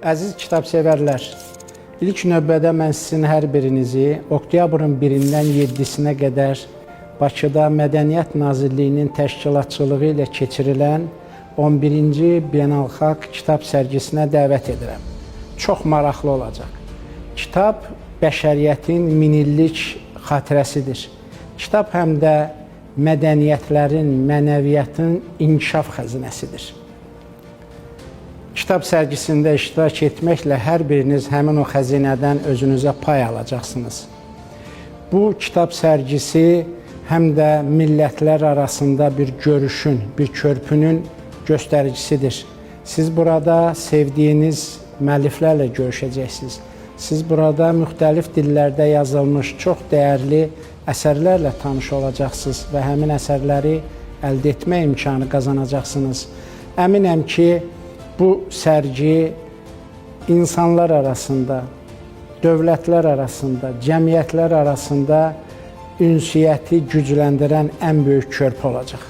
Əziz kitabsevərlər, ilk növbədə mən sizin hər birinizi oktyabrın 1-dən 7-sinə qədər Bakıda Mədəniyyət Nazirliyinin təşkilatçılığı ilə keçirilən 11-ci Beynəlxalq Kitab sərgisinə dəvət edirəm. Çox maraqlı olacaq. Kitab bəşəriyyətin minillik xatirəsidir. Kitab həm də mədəniyyətlərin, mənəviyyatın inkişaf xəzinəsidir. Kitab sərgisində iştirak etməklə hər biriniz həmin o xəzinədən özünüzə pay alacaqsınız. Bu kitab sərgisi həm də millətlər arasında bir görüşün, bir körpünün göstəricisidir. Siz burada sevdiyiniz müəlliflərlə görüşəcəksiniz. Siz burada müxtəlif dillərdə yazılmış çox dəyərli əsərlərlə tanış olacaqsınız və həmin əsərləri əldə etmə imkanı qazanacaqsınız. Əminəm ki, bu sərgi insanlar arasında, dövlətlər arasında, cəmiyyətlər arasında ünsiyyəti gücləndirən ən böyük körpü olacaq.